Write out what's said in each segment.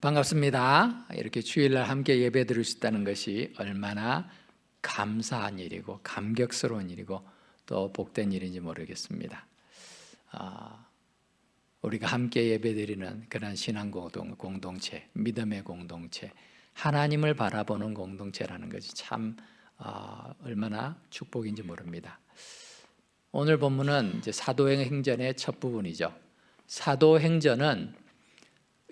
반갑습니다. 이렇게 주일날 함께 예배 드릴 수 있다는 것이 얼마나 감사한 일이고 감격스러운 일이고 또 복된 일인지 모르겠습니다. 우리가 함께 예배 드리는 그런 신앙 공동체, 믿음의 공동체, 하나님을 바라보는 공동체라는 것이 참 얼마나 축복인지 모릅니다. 오늘 본문은 이제 사도행전의 첫 부분이죠. 사도행전은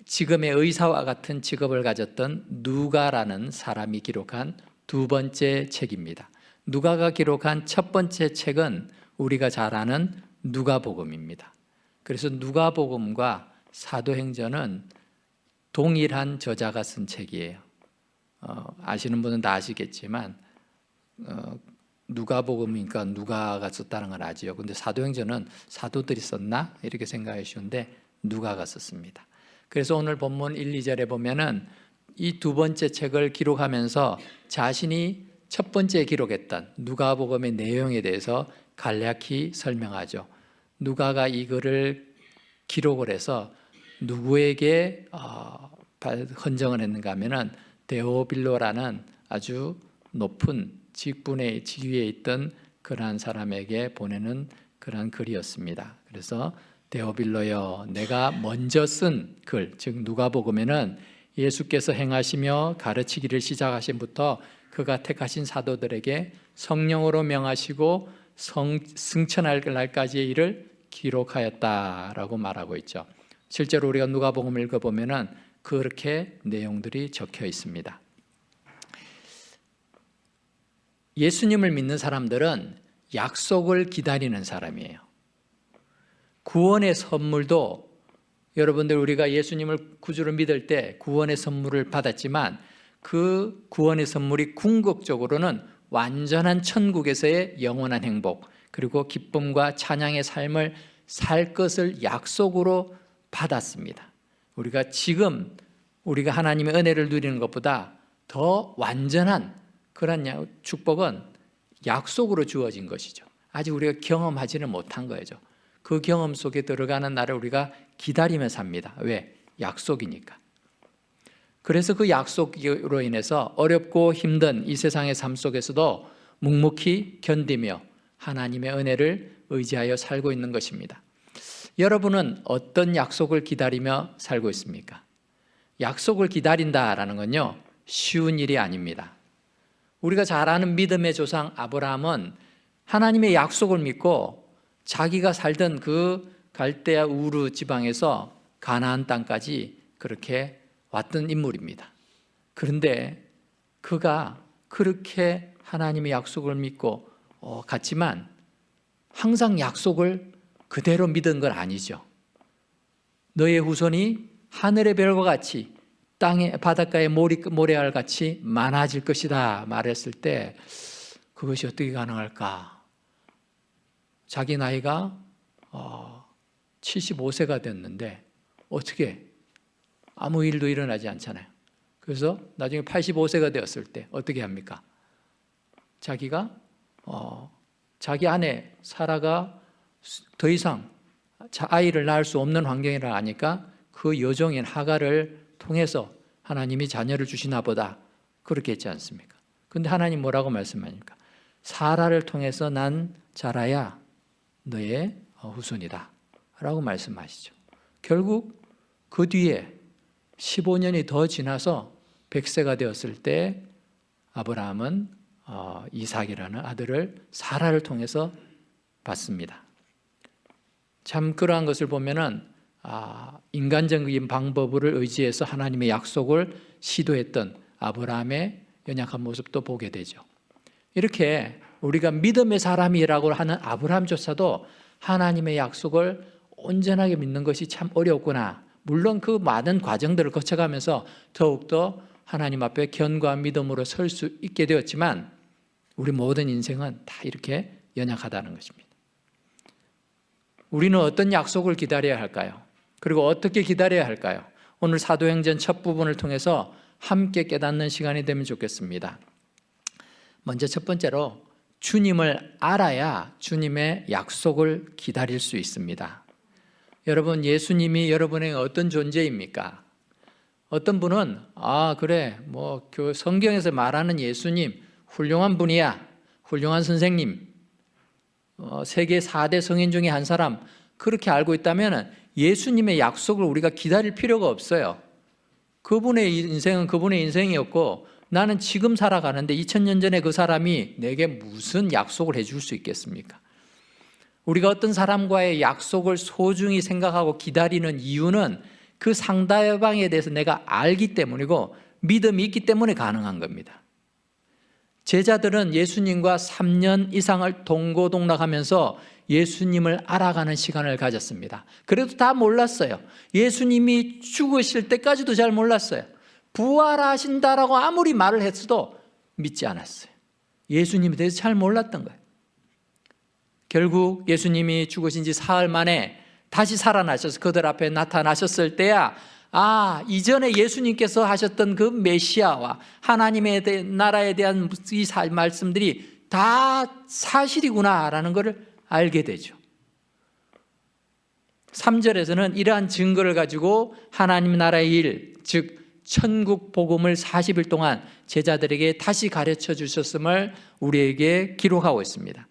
지금의 의사와 같은 직업을 가졌던 누가라는 사람이 기록한 두 번째 책입니다. 누가가 기록한 첫 번째 책은 우리가 잘 아는 누가복음입니다. 그래서 누가복음과 사도행전은 동일한 저자가 쓴 책이에요. 아시는 분은 다 아시겠지만 누가복음이니까 누가가 썼다는 건 아지요. 근데 사도행전은 사도들이 썼나? 이렇게 생각해 주는데 누가가 썼습니다. 그래서 오늘 본문 1, 2절에 보면은 이 두 번째 책을 기록하면서 자신이 첫 번째 기록했던 누가복음의 내용에 대해서 간략히 설명하죠. 누가가 이 글을 기록을 해서 누구에게 헌정을 했는가 하면은 데오빌로라는 아주 높은 직분의 지위에 있던 그러한 사람에게 보내는 그러한 글이었습니다. 그래서 데오빌로여, 내가 먼저 쓴 글, 즉 누가복음에는 예수께서 행하시며 가르치기를 시작하신부터 그가 택하신 사도들에게 성령으로 명하시고 승천할 날까지의 일을 기록하였다라고 말하고 있죠. 실제로 우리가 누가복음을 읽어보면은 그렇게 내용들이 적혀 있습니다. 예수님을 믿는 사람들은 약속을 기다리는 사람이에요. 구원의 선물도 여러분들 우리가 예수님을 구주로 믿을 때 구원의 선물을 받았지만 그 구원의 선물이 궁극적으로는 완전한 천국에서의 영원한 행복 그리고 기쁨과 찬양의 삶을 살 것을 약속으로 받았습니다. 우리가 지금 우리가 하나님의 은혜를 누리는 것보다 더 완전한 그런 축복은 약속으로 주어진 것이죠. 아직 우리가 경험하지는 못한 거죠. 그 경험 속에 들어가는 날을 우리가 기다리며 삽니다. 왜? 약속이니까. 그래서 그 약속으로 인해서 어렵고 힘든 이 세상의 삶 속에서도 묵묵히 견디며 하나님의 은혜를 의지하여 살고 있는 것입니다. 여러분은 어떤 약속을 기다리며 살고 있습니까? 약속을 기다린다라는 건요, 쉬운 일이 아닙니다. 우리가 잘 아는 믿음의 조상 아브라함은 하나님의 약속을 믿고 자기가 살던 그 갈대아 우르 지방에서 가나안 땅까지 그렇게 왔던 인물입니다. 그런데 그가 그렇게 하나님의 약속을 믿고 갔지만 항상 약속을 그대로 믿은 건 아니죠. 너의 후손이 하늘의 별과 같이 땅의 바닷가의 모래알 같이 많아질 것이다 말했을 때 그것이 어떻게 가능할까? 자기 나이가 75세가 됐는데 어떻게 아무 일도 일어나지 않잖아요. 그래서 나중에 85세가 되었을 때 어떻게 합니까? 자기가 자기 아내 사라가 더 이상 아이를 낳을 수 없는 환경이라 아니까 그 여종인 하갈을 통해서 하나님이 자녀를 주시나 보다 그렇게 했지 않습니까? 근데 하나님 뭐라고 말씀하십니까? 사라를 통해서 난 자라야 너의 후손이다 라고 말씀하시죠. 결국 그 뒤에 15년이 더 지나서 100세가 되었을 때 아브라함은 이삭이라는 아들을 사라를 통해서 받습니다. 참 그러한 것을 보면은 인간적인 방법을 의지해서 하나님의 약속을 시도했던 아브라함의 연약한 모습도 보게 되죠. 이렇게 우리가 믿음의 사람이라고 하는 아브라함조차도 하나님의 약속을 온전하게 믿는 것이 참 어렵구나. 물론 그 많은 과정들을 거쳐가면서 더욱더 하나님 앞에 견고한 믿음으로 설 수 있게 되었지만 우리 모든 인생은 다 이렇게 연약하다는 것입니다. 우리는 어떤 약속을 기다려야 할까요? 그리고 어떻게 기다려야 할까요? 오늘 사도행전 첫 부분을 통해서 함께 깨닫는 시간이 되면 좋겠습니다. 먼저 첫 번째로 주님을 알아야 주님의 약속을 기다릴 수 있습니다. 여러분, 예수님이 여러분의 어떤 존재입니까? 어떤 분은 그래 성경에서 말하는 예수님 훌륭한 분이야, 훌륭한 선생님, 세계 4대 성인 중에 한 사람, 그렇게 알고 있다면 예수님의 약속을 우리가 기다릴 필요가 없어요. 그분의 인생은 그분의 인생이었고 나는 지금 살아가는데 2000년 전에 그 사람이 내게 무슨 약속을 해줄 수 있겠습니까? 우리가 어떤 사람과의 약속을 소중히 생각하고 기다리는 이유는 그 상대방에 대해서 내가 알기 때문이고 믿음이 있기 때문에 가능한 겁니다. 제자들은 예수님과 3년 이상을 동고동락하면서 예수님을 알아가는 시간을 가졌습니다. 그래도 다 몰랐어요. 예수님이 죽으실 때까지도 잘 몰랐어요. 부활하신다라고 아무리 말을 했어도 믿지 않았어요. 예수님에 대해서 잘 몰랐던 거예요. 결국 예수님이 죽으신 지 사흘 만에 다시 살아나셔서 그들 앞에 나타나셨을 때야 이전에 예수님께서 하셨던 그 메시아와 하나님의 나라에 대한 이 말씀들이 다 사실이구나라는 것을 알게 되죠. 3절에서는 이러한 증거를 가지고 하나님 나라의 일, 즉 천국 복음을 40일 동안 제자들에게 다시 가르쳐 주셨음을 우리에게 기록하고 있습니다.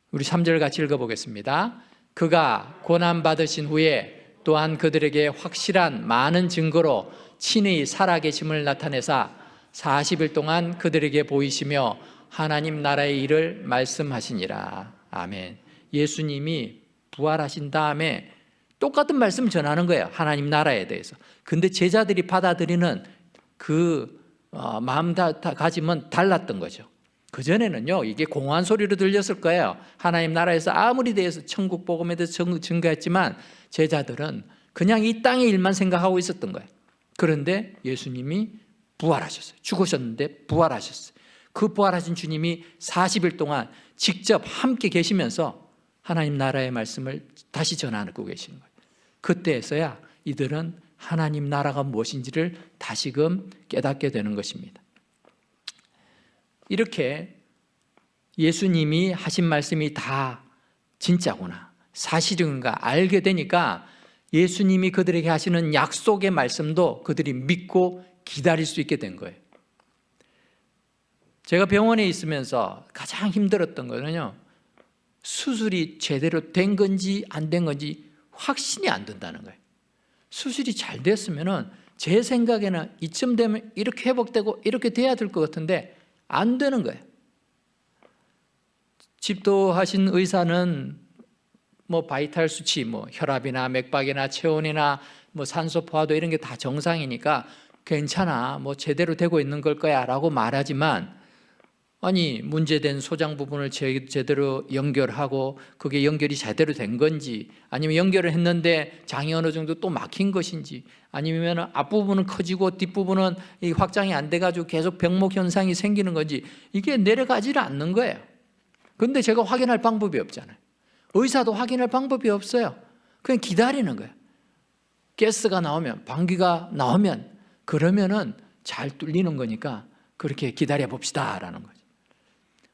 우리 3절 같이 읽어보겠습니다. 그가 고난받으신 후에 또한 그들에게 확실한 많은 증거로 친히 살아계심을 나타내사 40일 동안 그들에게 보이시며 하나님 나라의 일을 말씀하시니라. 아멘. 예수님이 부활하신 다음에 똑같은 말씀을 전하는 거예요. 하나님 나라에 대해서. 근데 제자들이 받아들이는 그 마음가짐은 달랐던 거죠. 그전에는요, 이게 공허한 소리로 들렸을 거예요. 하나님 나라에서 아무리 대해서 천국 복음에 대해서 증거했지만 제자들은 그냥 이 땅의 일만 생각하고 있었던 거예요. 그런데 예수님이 부활하셨어요. 죽으셨는데 부활하셨어요. 그 부활하신 주님이 40일 동안 직접 함께 계시면서 하나님 나라의 말씀을 다시 전하고 계시는 거예요. 그때에서야 이들은 하나님 나라가 무엇인지를 다시금 깨닫게 되는 것입니다. 이렇게 예수님이 하신 말씀이 다 진짜구나, 사실인가 알게 되니까 예수님이 그들에게 하시는 약속의 말씀도 그들이 믿고 기다릴 수 있게 된 거예요. 제가 병원에 있으면서 가장 힘들었던 거는요, 수술이 제대로 된 건지 안 된 건지 확신이 안 든다는 거예요. 수술이 잘 됐으면은 제 생각에는 이쯤 되면 이렇게 회복되고 이렇게 돼야 될 것 같은데 안 되는 거예요. 집도하신 의사는 바이탈 수치, 혈압이나 맥박이나 체온이나 산소 포화도 이런 게 다 정상이니까 괜찮아, 제대로 되고 있는 걸 거야라고 말하지만, 아니 문제된 소장 부분을 제대로 연결하고 그게 연결이 제대로 된 건지, 아니면 연결을 했는데 장이 어느 정도 또 막힌 것인지, 아니면 앞부분은 커지고 뒷부분은 확장이 안 돼가지고 계속 병목 현상이 생기는 건지, 이게 내려가지를 않는 거예요. 그런데 제가 확인할 방법이 없잖아요. 의사도 확인할 방법이 없어요. 그냥 기다리는 거예요. 가스가 나오면, 방귀가 나오면, 그러면은 잘 뚫리는 거니까 그렇게 기다려 봅시다라는 거죠.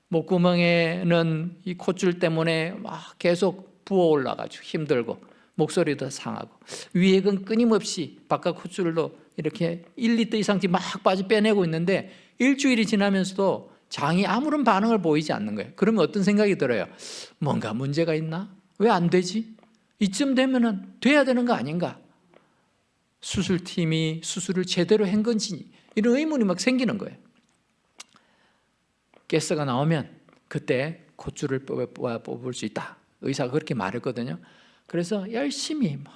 목구멍에는 이 콧줄 때문에 막 계속 부어 올라가지고 힘들고 목소리도 상하고, 위액은 끊임없이 바깥 콧줄로 이렇게 1리터 이상씩 막 빠져 빼내고 있는데 일주일이 지나면서도 장이 아무런 반응을 보이지 않는 거예요. 그러면 어떤 생각이 들어요? 뭔가 문제가 있나? 왜 안 되지? 이쯤 되면은 돼야 되는 거 아닌가? 수술팀이 수술을 제대로 한 건지 이런 의문이 막 생기는 거예요. 가스가 나오면 그때 콧줄을 뽑을 수 있다, 의사가 그렇게 말했거든요. 그래서 열심히 막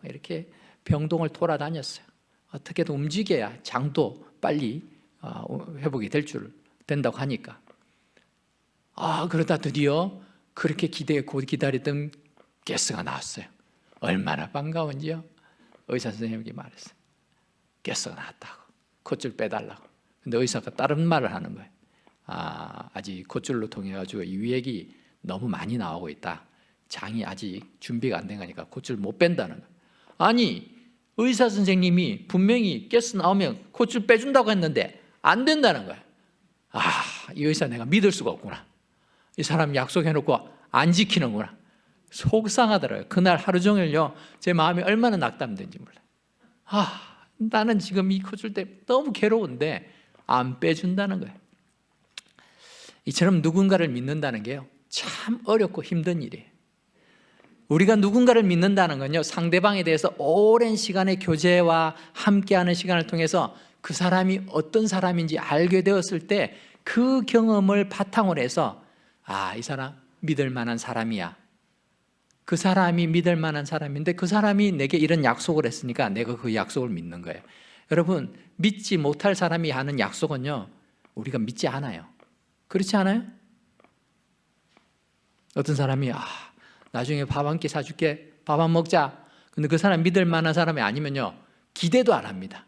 이렇게 병동을 돌아다녔어요. 어떻게든 움직여야 장도 빨리 회복이 된다고 하니까. 그러다 드디어 그렇게 기다리던 가스가 나왔어요. 얼마나 반가운지요. 의사 선생님에게 말했어요. 가스가 나왔다고, 콧줄 빼달라고. 근데 의사가 다른 말을 하는 거예요. 아직 콧줄로 통해 가지고 이 위액이 너무 많이 나오고 있다. 장이 아직 준비가 안 된 거니까 콧줄 못 뺀다는 거예요. 아니, 의사 선생님이 분명히 가스 나오면 콧줄 빼준다고 했는데 안 된다는 거예요. 이 의사 내가 믿을 수가 없구나. 이 사람 약속해놓고 안 지키는구나. 속상하더라고요. 그날 하루 종일요, 제 마음이 얼마나 낙담된지 몰라요. 나는 지금 이 커줄 때 너무 괴로운데 안 빼준다는 거예요. 이처럼 누군가를 믿는다는 게요, 참 어렵고 힘든 일이에요. 우리가 누군가를 믿는다는 건요, 상대방에 대해서 오랜 시간의 교제와 함께하는 시간을 통해서 그 사람이 어떤 사람인지 알게 되었을 때 그 경험을 바탕으로 해서 이 사람 믿을 만한 사람이야. 그 사람이 믿을 만한 사람인데 그 사람이 내게 이런 약속을 했으니까 내가 그 약속을 믿는 거예요. 여러분, 믿지 못할 사람이 하는 약속은요, 우리가 믿지 않아요. 그렇지 않아요? 어떤 사람이 나중에 밥 한 끼 사줄게, 밥 안 먹자. 근데 그 사람 믿을 만한 사람이 아니면요, 기대도 안 합니다.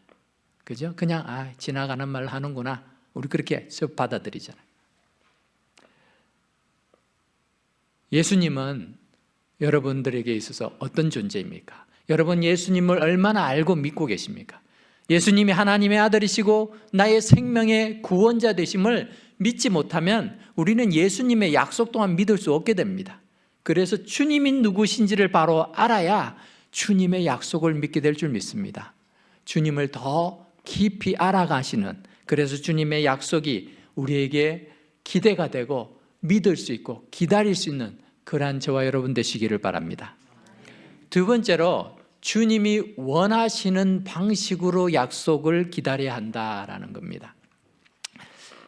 그죠? 그냥 지나가는 말 하는구나. 우리 그렇게 받아들이잖아요. 예수님은 여러분들에게 있어서 어떤 존재입니까? 여러분, 예수님을 얼마나 알고 믿고 계십니까? 예수님이 하나님의 아들이시고 나의 생명의 구원자 되심을 믿지 못하면 우리는 예수님의 약속 또한 믿을 수 없게 됩니다. 그래서 주님이 누구신지를 바로 알아야 주님의 약속을 믿게 될 줄 믿습니다. 주님을 더 깊이 알아가시는, 그래서 주님의 약속이 우리에게 기대가 되고 믿을 수 있고 기다릴 수 있는 그러한 저와 여러분 되시기를 바랍니다. 두 번째로, 주님이 원하시는 방식으로 약속을 기다려야 한다라는 겁니다.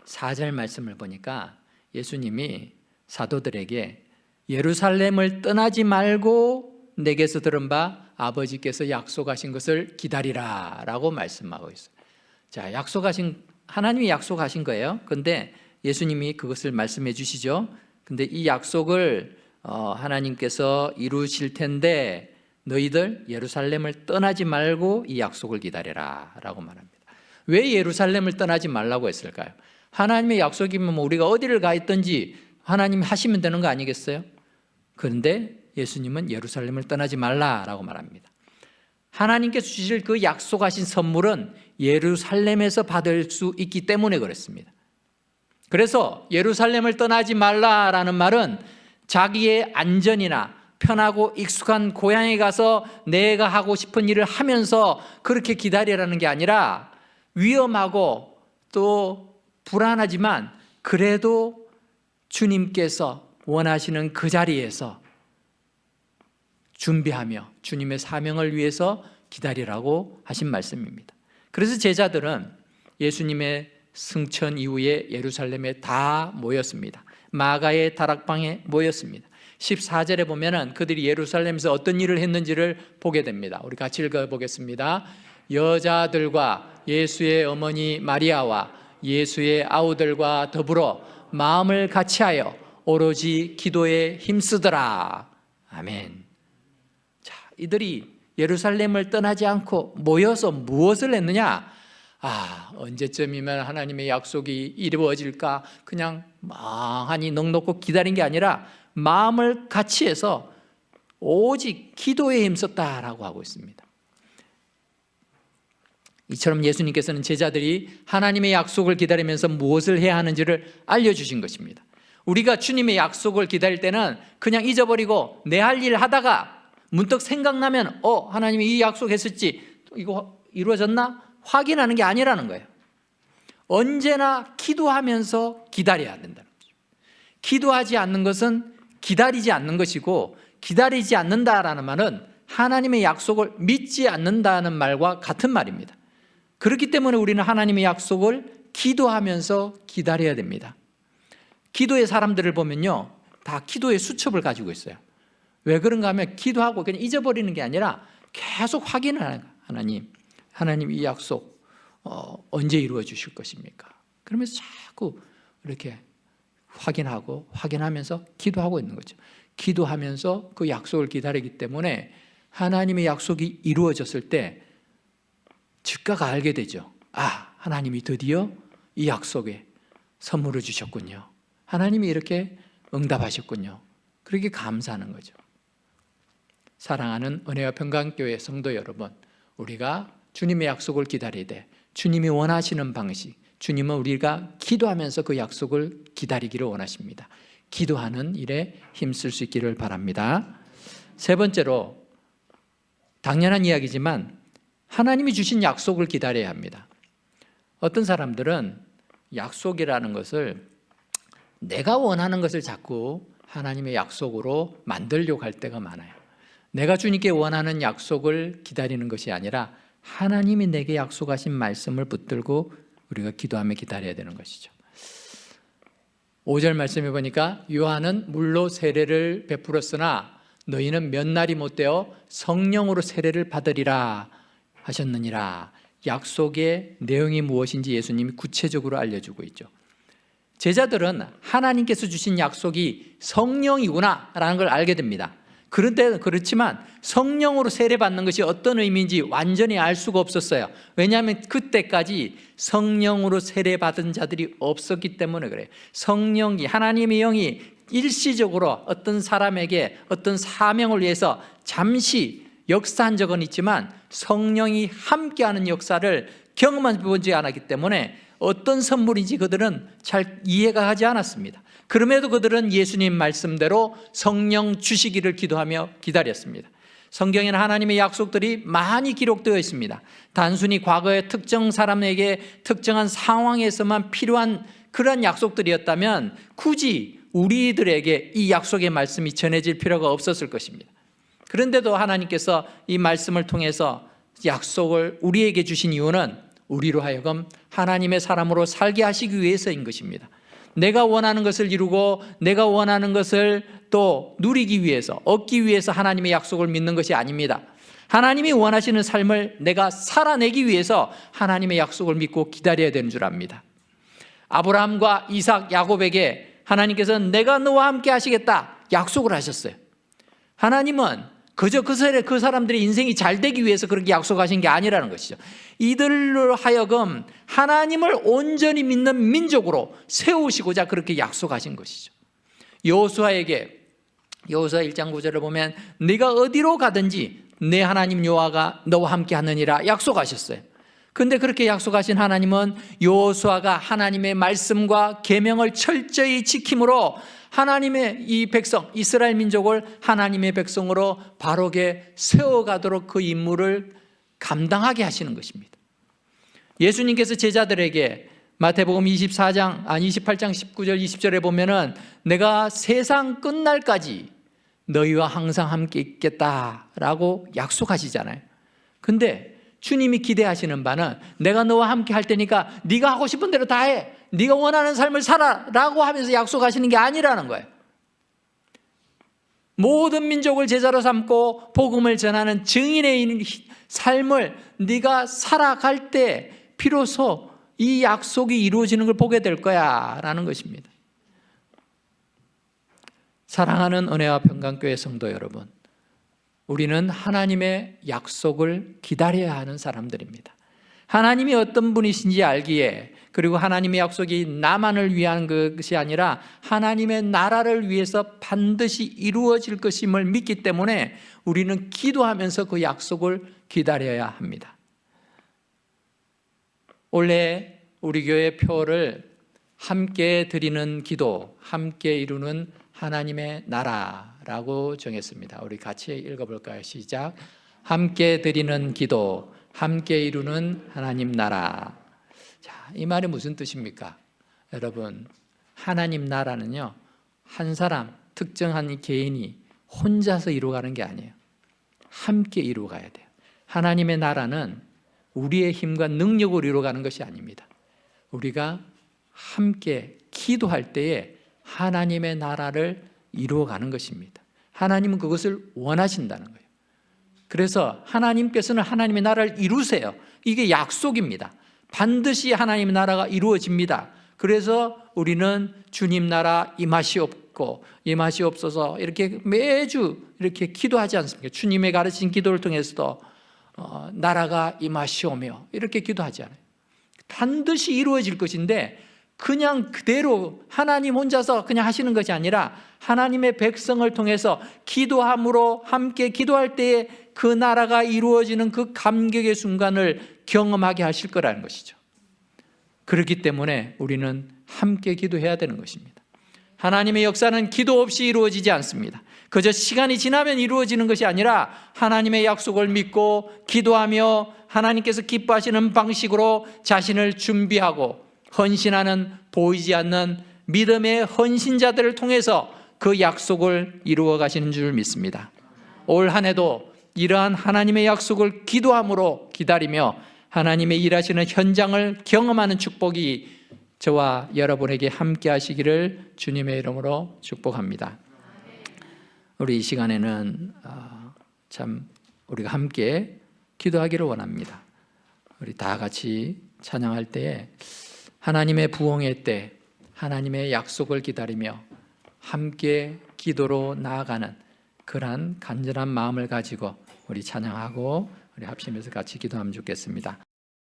4절 말씀을 보니까 예수님이 사도들에게 예루살렘을 떠나지 말고 내게서 들은 바 아버지께서 약속하신 것을 기다리라 라고 말씀하고 있어요. 자, 하나님이 약속하신 거예요. 그런데 예수님이 그것을 말씀해 주시죠. 근데 이 약속을 하나님께서 이루실 텐데 너희들 예루살렘을 떠나지 말고 이 약속을 기다려라 라고 말합니다. 왜 예루살렘을 떠나지 말라고 했을까요? 하나님의 약속이면 우리가 어디를 가 있든지 하나님이 하시면 되는 거 아니겠어요? 그런데 예수님은 예루살렘을 떠나지 말라라고 말합니다. 하나님께서 주실 그 약속하신 선물은 예루살렘에서 받을 수 있기 때문에 그렇습니다. 그래서 예루살렘을 떠나지 말라라는 말은 자기의 안전이나 편하고 익숙한 고향에 가서 내가 하고 싶은 일을 하면서 그렇게 기다리라는 게 아니라 위험하고 또 불안하지만 그래도 주님께서 원하시는 그 자리에서 준비하며 주님의 사명을 위해서 기다리라고 하신 말씀입니다. 그래서 제자들은 예수님의 승천 이후에 예루살렘에 다 모였습니다. 마가의 다락방에 모였습니다. 14절에 보면은 그들이 예루살렘에서 어떤 일을 했는지를 보게 됩니다. 우리 같이 읽어보겠습니다. 여자들과 예수의 어머니 마리아와 예수의 아우들과 더불어 마음을 같이하여 오로지 기도에 힘쓰더라. 아멘. 자, 이들이 예루살렘을 떠나지 않고 모여서 무엇을 했느냐? 언제쯤이면 하나님의 약속이 이루어질까? 그냥 멍하니 넋놓고 기다린 게 아니라 마음을 같이 해서 오직 기도에 힘썼다라고 하고 있습니다. 이처럼 예수님께서는 제자들이 하나님의 약속을 기다리면서 무엇을 해야 하는지를 알려주신 것입니다. 우리가 주님의 약속을 기다릴 때는 그냥 잊어버리고 내 할 일 하다가 문득 생각나면 하나님이 이 약속했었지, 이거 이루어졌나? 확인하는 게 아니라는 거예요. 언제나 기도하면서 기다려야 된다는 거죠. 기도하지 않는 것은 기다리지 않는 것이고, 기다리지 않는다라는 말은 하나님의 약속을 믿지 않는다는 말과 같은 말입니다. 그렇기 때문에 우리는 하나님의 약속을 기도하면서 기다려야 됩니다. 기도의 사람들을 보면요, 다 기도의 수첩을 가지고 있어요. 왜 그런가 하면 기도하고 그냥 잊어버리는 게 아니라 계속 확인을 하는 거예요. 하나님 이 약속 언제 이루어 주실 것입니까? 그러면서 자꾸 이렇게 확인하면서 기도하고 있는 거죠. 기도하면서 그 약속을 기다리기 때문에 하나님의 약속이 이루어졌을 때 즉각 알게 되죠. 하나님이 드디어 이 약속에 선물을 주셨군요. 하나님이 이렇게 응답하셨군요. 그렇게 감사하는 거죠. 사랑하는 은혜와 평강교회 성도 여러분, 우리가 주님의 약속을 기다리되 주님이 원하시는 방식, 주님은 우리가 기도하면서 그 약속을 기다리기를 원하십니다. 기도하는 일에 힘쓸 수 있기를 바랍니다. 세 번째로, 당연한 이야기지만 하나님이 주신 약속을 기다려야 합니다. 어떤 사람들은 약속이라는 것을 내가 원하는 것을 자꾸 하나님의 약속으로 만들려고 할 때가 많아요. 내가 주님께 원하는 약속을 기다리는 것이 아니라 하나님이 내게 약속하신 말씀을 붙들고 우리가 기도하며 기다려야 되는 것이죠. 5절 말씀해 보니까 요한은 물로 세례를 베풀었으나 너희는 몇 날이 못되어 성령으로 세례를 받으리라 하셨느니라. 약속의 내용이 무엇인지 예수님이 구체적으로 알려주고 있죠. 제자들은 하나님께서 주신 약속이 성령이구나 라는 걸 알게 됩니다. 그런데 그렇지만 성령으로 세례받는 것이 어떤 의미인지 완전히 알 수가 없었어요. 왜냐하면 그때까지 성령으로 세례받은 자들이 없었기 때문에 그래요. 성령이, 하나님의 영이 일시적으로 어떤 사람에게 어떤 사명을 위해서 잠시 역사한 적은 있지만 성령이 함께하는 역사를 경험해보지 않았기 때문에 어떤 선물인지 그들은 잘 이해가 하지 않았습니다. 그럼에도 그들은 예수님 말씀대로 성령 주시기를 기도하며 기다렸습니다. 성경에는 하나님의 약속들이 많이 기록되어 있습니다. 단순히 과거의 특정 사람에게 특정한 상황에서만 필요한 그런 약속들이었다면 굳이 우리들에게 이 약속의 말씀이 전해질 필요가 없었을 것입니다. 그런데도 하나님께서 이 말씀을 통해서 약속을 우리에게 주신 이유는 우리로 하여금 하나님의 사람으로 살게 하시기 위해서인 것입니다. 내가 원하는 것을 이루고 내가 원하는 것을 또 누리기 위해서, 얻기 위해서 하나님의 약속을 믿는 것이 아닙니다. 하나님이 원하시는 삶을 내가 살아내기 위해서 하나님의 약속을 믿고 기다려야 되는 줄 압니다. 아브라함과 이삭, 야곱에게 하나님께서는 내가 너와 함께 하시겠다 약속을 하셨어요. 하나님은 그저 그 사람들의 인생이 잘 되기 위해서 그렇게 약속하신 게 아니라는 것이죠. 이들로 하여금 하나님을 온전히 믿는 민족으로 세우시고자 그렇게 약속하신 것이죠. 여호수아에게 여호수아 1장 9절을 보면 네가 어디로 가든지 내 하나님 여호와가 너와 함께 하느니라 약속하셨어요. 그런데 그렇게 약속하신 하나님은 여호수아가 하나님의 말씀과 계명을 철저히 지킴으로 하나님의 이 백성, 이스라엘 민족을 하나님의 백성으로 바르게 세워가도록 그 임무를 감당하게 하시는 것입니다. 예수님께서 제자들에게 마태복음 28장 19절 20절에 보면은 내가 세상 끝날까지 너희와 항상 함께 있겠다라고 약속하시잖아요. 근데 주님이 기대하시는 바는 내가 너와 함께 할 테니까 네가 하고 싶은 대로 다 해. 네가 원하는 삶을 살아라고 하면서 약속하시는 게 아니라는 거예요. 모든 민족을 제자로 삼고 복음을 전하는 증인의 삶을 네가 살아갈 때 비로소 이 약속이 이루어지는 걸 보게 될 거야 라는 것입니다. 사랑하는 은혜와 평강교회 성도 여러분, 우리는 하나님의 약속을 기다려야 하는 사람들입니다. 하나님이 어떤 분이신지 알기에, 그리고 하나님의 약속이 나만을 위한 것이 아니라 하나님의 나라를 위해서 반드시 이루어질 것임을 믿기 때문에 우리는 기도하면서 그 약속을 기다려야 합니다. 올해 우리 교회 표를 함께 드리는 기도, 함께 이루는 하나님의 나라라고 정했습니다. 우리 같이 읽어볼까요? 시작. 함께 드리는 기도, 함께 이루는 하나님 나라. 자, 이 말이 무슨 뜻입니까? 여러분, 하나님 나라는요, 한 사람, 특정한 개인이 혼자서 이루어가는 게 아니에요. 함께 이루어가야 돼요. 하나님의 나라는 우리의 힘과 능력으로 이루어가는 것이 아닙니다. 우리가 함께 기도할 때에 하나님의 나라를 이루어가는 것입니다. 하나님은 그것을 원하신다는 거예요. 그래서 하나님께서는 하나님의 나라를 이루세요. 이게 약속입니다. 반드시 하나님의 나라가 이루어집니다. 그래서 우리는 주님 나라 임하시옵고 임하시옵소서 이렇게 매주 이렇게 기도하지 않습니까? 주님의 가르친 기도를 통해서도 나라가 임하시오며 이렇게 기도하지 않아요. 반드시 이루어질 것인데 그냥 그대로 하나님 혼자서 그냥 하시는 것이 아니라 하나님의 백성을 통해서 기도함으로 함께 기도할 때에 그 나라가 이루어지는 그 감격의 순간을 경험하게 하실 거라는 것이죠. 그렇기 때문에 우리는 함께 기도해야 되는 것입니다. 하나님의 역사는 기도 없이 이루어지지 않습니다. 그저 시간이 지나면 이루어지는 것이 아니라 하나님의 약속을 믿고 기도하며 하나님께서 기뻐하시는 방식으로 자신을 준비하고 헌신하는 보이지 않는 믿음의 헌신자들을 통해서 그 약속을 이루어 가시는 줄 믿습니다. 올 한 해도 이러한 하나님의 약속을 기도함으로 기다리며 하나님의 일하시는 현장을 경험하는 축복이 저와 여러분에게 함께 하시기를 주님의 이름으로 축복합니다. 우리 이 시간에는 참 우리가 함께 기도하기를 원합니다. 우리 다 같이 찬양할 때에 하나님의 부흥의 때 하나님의 약속을 기다리며 함께 기도로 나아가는 그러한 간절한 마음을 가지고 우리 찬양하고 우리 합심해서 같이 기도하면 좋겠습니다.